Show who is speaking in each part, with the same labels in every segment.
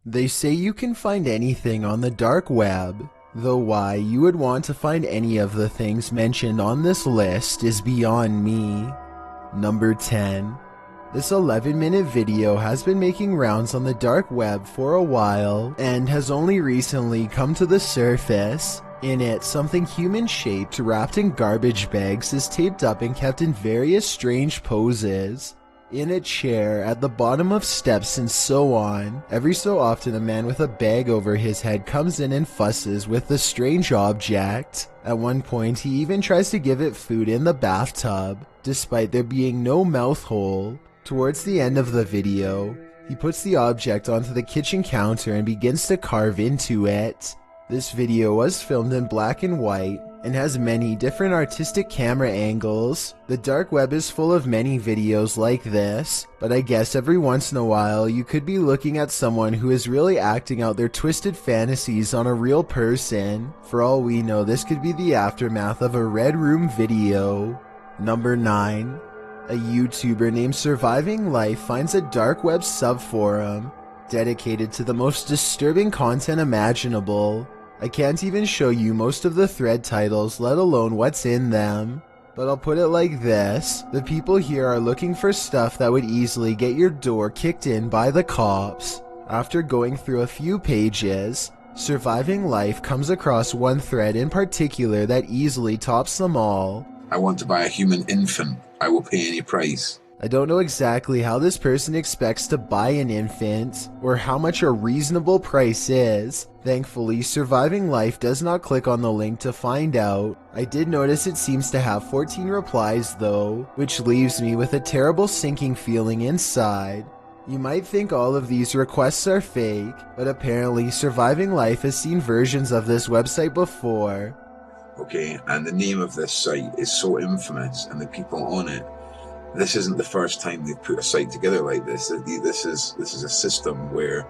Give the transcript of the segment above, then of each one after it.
Speaker 1: They say you can find anything on the dark web, though why you would want to find any of the things mentioned on this list is beyond me. Number 10. This 11-minute video has been making rounds on the dark web for a while and has only recently come to the surface. In it, something human-shaped wrapped in garbage bags is taped up and kept in various strange poses. In a chair, at the bottom of steps, and so on. Every so often a man with a bag over his head comes in and fusses with the strange object. At one point he even tries to give it food in the bathtub, despite there being no mouth hole. Towards the end of the video, he puts the object onto the kitchen counter and begins to carve into it. This video was filmed in black and white and has many different artistic camera angles. The dark web is full of many videos like this, but I guess every once in a while you could be looking at someone who is really acting out their twisted fantasies on a real person. For all we know, this could be the aftermath of a Red Room video. Number 9. A YouTuber named Surviving Life finds a dark web subforum dedicated to the most disturbing content imaginable. I can't even show you most of the thread titles, let alone what's in them. But I'll put it like this, the people here are looking for stuff that would easily get your door kicked in by the cops. After going through a few pages, Surviving Life comes across one thread in particular that easily tops them all.
Speaker 2: I want to buy a human infant. I will pay any price.
Speaker 1: I don't know exactly how this person expects to buy an infant, or how much a reasonable price is. Thankfully, Surviving Life does not click on the link to find out. I did notice it seems to have 14 replies though, which leaves me with a terrible sinking feeling inside. You might think all of these requests are fake, but apparently Surviving Life has seen versions of this website before.
Speaker 2: Okay, and the name of this site is so infamous, and the people on it, this isn't the first time they've put a site together like this. This is a system where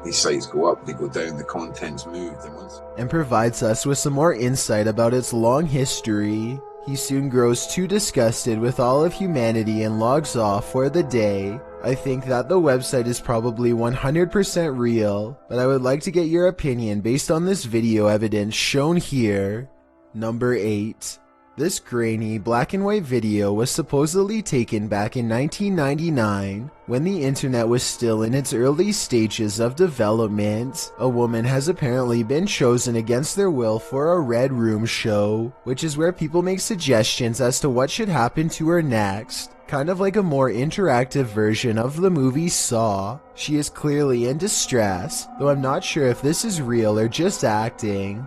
Speaker 2: these sites go up, they go down, the content's moved.
Speaker 1: And provides us with some more insight about its long history. He soon grows too disgusted with all of humanity and logs off for the day. I think that the website is probably 100% real, but I would like to get your opinion based on this video evidence shown here. Number 8. This grainy black and white video was supposedly taken back in 1999 when the internet was still in its early stages of development. A woman has apparently been chosen against their will for a Red Room show, which is where people make suggestions as to what should happen to her next. Kind of like a more interactive version of the movie Saw. She is clearly in distress, though I'm not sure if this is real or just acting.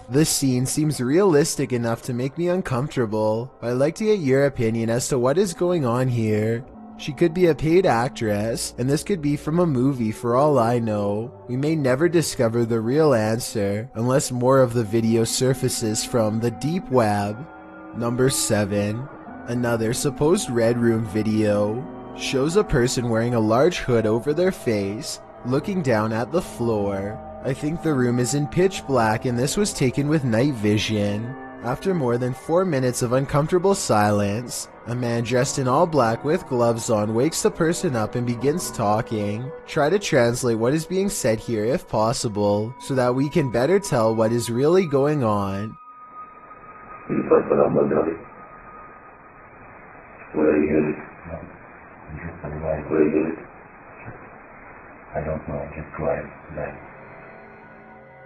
Speaker 1: This scene seems realistic enough to make me uncomfortable. I'd like to get your opinion as to what is going on here. She could be a paid actress, and this could be from a movie for all I know. We may never discover the real answer, unless more of the video surfaces from the deep web. Number 7. Another supposed Red Room video shows a person wearing a large hood over their face, looking down at the floor. I think the room is in pitch black and this was taken with night vision. After more than 4 minutes of uncomfortable silence, a man dressed in all black with gloves on wakes the person up and begins talking. Try to translate what is being said here if possible, so that we can better tell what is really going on.
Speaker 3: Where are you? Where are you? I don't know, just drive.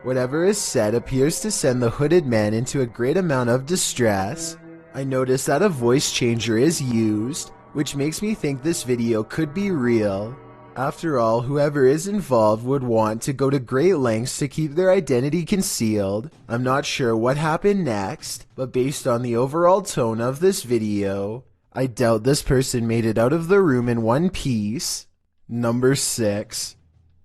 Speaker 1: Whatever is said appears to send the hooded man into a great amount of distress. I notice that a voice changer is used, which makes me think this video could be real. After all, whoever is involved would want to go to great lengths to keep their identity concealed. I'm not sure what happened next, but based on the overall tone of this video, I doubt this person made it out of the room in one piece. Number 6.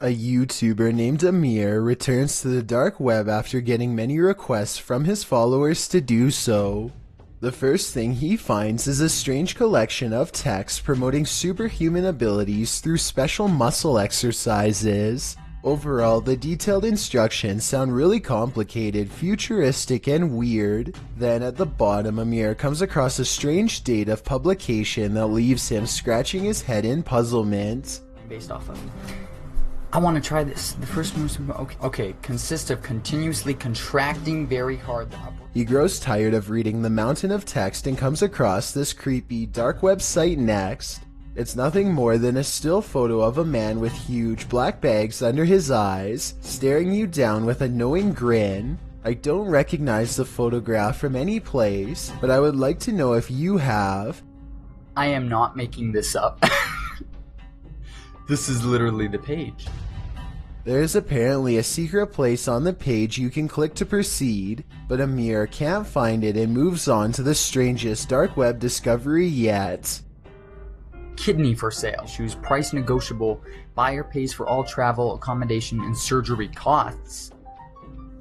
Speaker 1: A YouTuber named Amir returns to the dark web after getting many requests from his followers to do so. The first thing he finds is a strange collection of texts promoting superhuman abilities through special muscle exercises. Overall, the detailed instructions sound really complicated, futuristic, and weird. Then at the bottom, Amir comes across a strange date of publication that leaves him scratching his head in puzzlement.
Speaker 4: Based off of. I want to try this. The first one was okay. Consists of continuously contracting very hard.
Speaker 1: He grows tired of reading the mountain of text and comes across this creepy dark web site next. It's nothing more than a still photo of a man with huge black bags under his eyes, staring you down with a knowing grin. I don't recognize the photograph from any place, but I would like to know if you have.
Speaker 4: I am not making this up. This is literally the page.
Speaker 1: There is apparently a secret place on the page you can click to proceed, but Amir can't find it and moves on to the strangest dark web discovery yet.
Speaker 4: Kidney for sale. Shoes price negotiable. Buyer pays for all travel, accommodation, and surgery costs.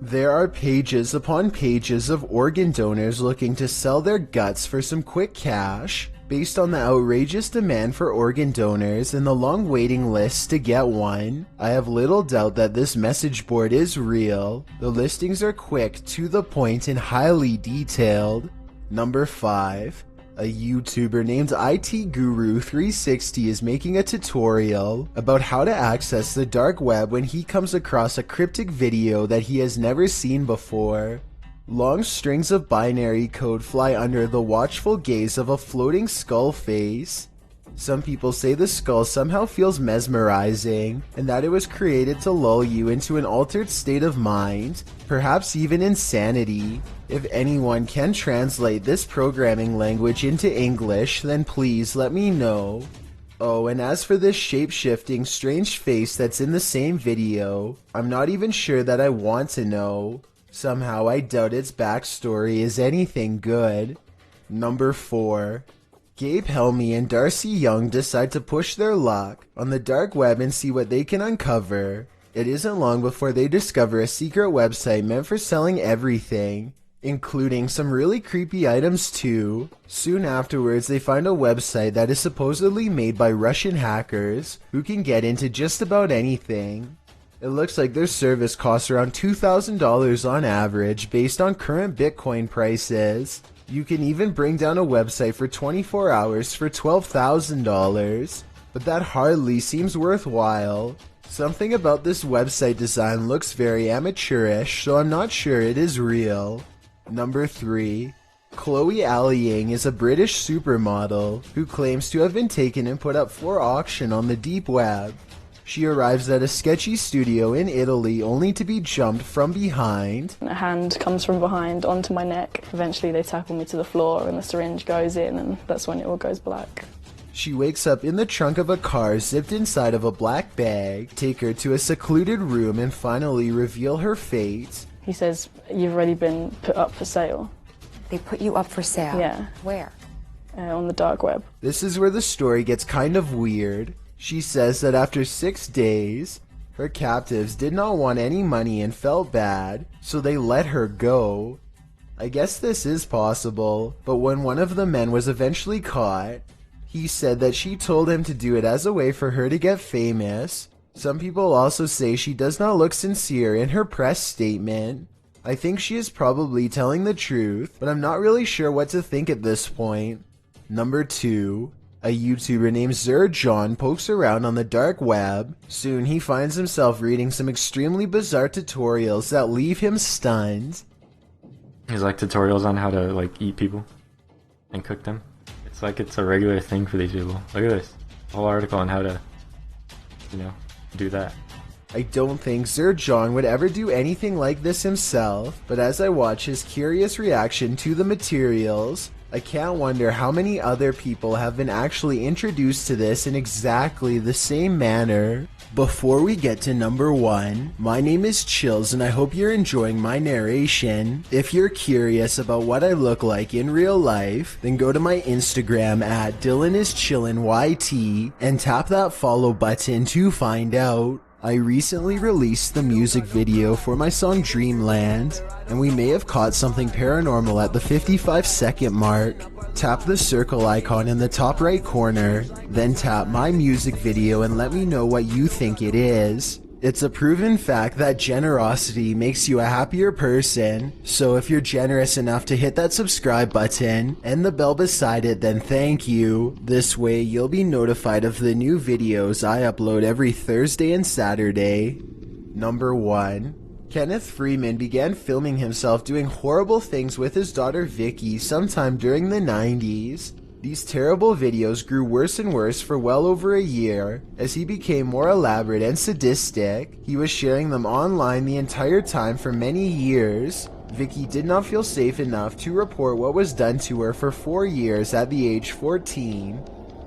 Speaker 1: There are pages upon pages of organ donors looking to sell their guts for some quick cash. Based on the outrageous demand for organ donors and the long waiting list to get one, I have little doubt that this message board is real. The listings are quick, to the point, and highly detailed. Number 5. A YouTuber named IT Guru 360 is making a tutorial about how to access the dark web when he comes across a cryptic video that he has never seen before. Long strings of binary code fly under the watchful gaze of a floating skull face. Some people say the skull somehow feels mesmerizing, and that it was created to lull you into an altered state of mind, perhaps even insanity. If anyone can translate this programming language into English, then please let me know. Oh, and as for this shape-shifting strange face that's in the same video, I'm not even sure that I want to know. Somehow I doubt its backstory is anything good. Number 4. Gabe Helmy and Darcy Young decide to push their luck on the dark web and see what they can uncover. It isn't long before they discover a secret website meant for selling everything, including some really creepy items too. Soon afterwards, they find a website that is supposedly made by Russian hackers who can get into just about anything. It looks like their service costs around $2,000 on average based on current Bitcoin prices. You can even bring down a website for 24 hours for $12,000, but that hardly seems worthwhile. Something about this website design looks very amateurish, so I'm not sure it is real. Number 3. Chloe Alliang is a British supermodel who claims to have been taken and put up for auction on the deep web. She arrives at a sketchy studio in Italy only to be jumped from behind.
Speaker 5: A hand comes from behind onto my neck. Eventually they tackle me to the floor and the syringe goes in, and that's when it all goes black.
Speaker 1: She wakes up in the trunk of a car zipped inside of a black bag, take her to a secluded room, and finally reveal her fate.
Speaker 5: He says, "You've already been put up for sale."
Speaker 6: They put you up for sale?
Speaker 5: Yeah.
Speaker 6: Where?
Speaker 5: On the dark web.
Speaker 1: This is where the story gets kind of weird. She says that after 6 days, her captives did not want any money and felt bad, so they let her go. I guess this is possible, but when one of the men was eventually caught, he said that she told him to do it as a way for her to get famous. Some people also say she does not look sincere in her press statement. I think she is probably telling the truth, but I'm not really sure what to think at this point. Number 2. A YouTuber named ZerJohn pokes around on the dark web. Soon he finds himself reading some extremely bizarre tutorials that leave him stunned.
Speaker 7: There's like tutorials on how to like eat people and cook them. It's like it's a regular thing for these people. Look at this. A whole article on how to, do that.
Speaker 1: I don't think ZerJohn would ever do anything like this himself, but as I watch his curious reaction to the materials, I can't wonder how many other people have been actually introduced to this in exactly the same manner. Before we get to number 1, my name is Chills and I hope you're enjoying my narration. If you're curious about what I look like in real life, then go to my Instagram at DylanIsChillinYT and tap that follow button to find out. I recently released the music video for my song Dreamland, and we may have caught something paranormal at the 55-second mark. Tap the circle icon in the top right corner, then tap my music video and let me know what you think it is. It's a proven fact that generosity makes you a happier person, so if you're generous enough to hit that subscribe button and the bell beside it, then thank you. This way you'll be notified of the new videos I upload every Thursday and Saturday. Number 1. Kenneth Freeman began filming himself doing horrible things with his daughter Vicky sometime during the 90s. These terrible videos grew worse and worse for well over a year. As he became more elaborate and sadistic, he was sharing them online the entire time for many years. Vicky did not feel safe enough to report what was done to her for 4 years at the age 14.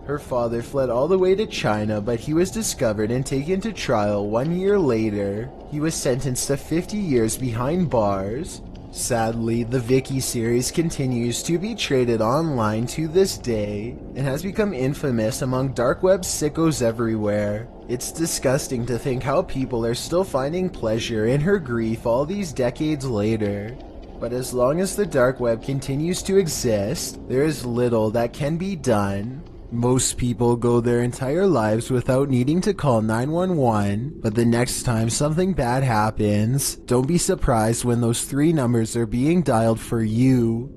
Speaker 1: Her father fled all the way to China, but he was discovered and taken to trial 1 year later. He was sentenced to 50 years behind bars. Sadly, the Vicky series continues to be traded online to this day and has become infamous among dark web sickos everywhere. It's disgusting to think how people are still finding pleasure in her grief all these decades later. But as long as the dark web continues to exist, there is little that can be done. Most people go their entire lives without needing to call 911, but the next time something bad happens, don't be surprised when those 3 numbers are being dialed for you.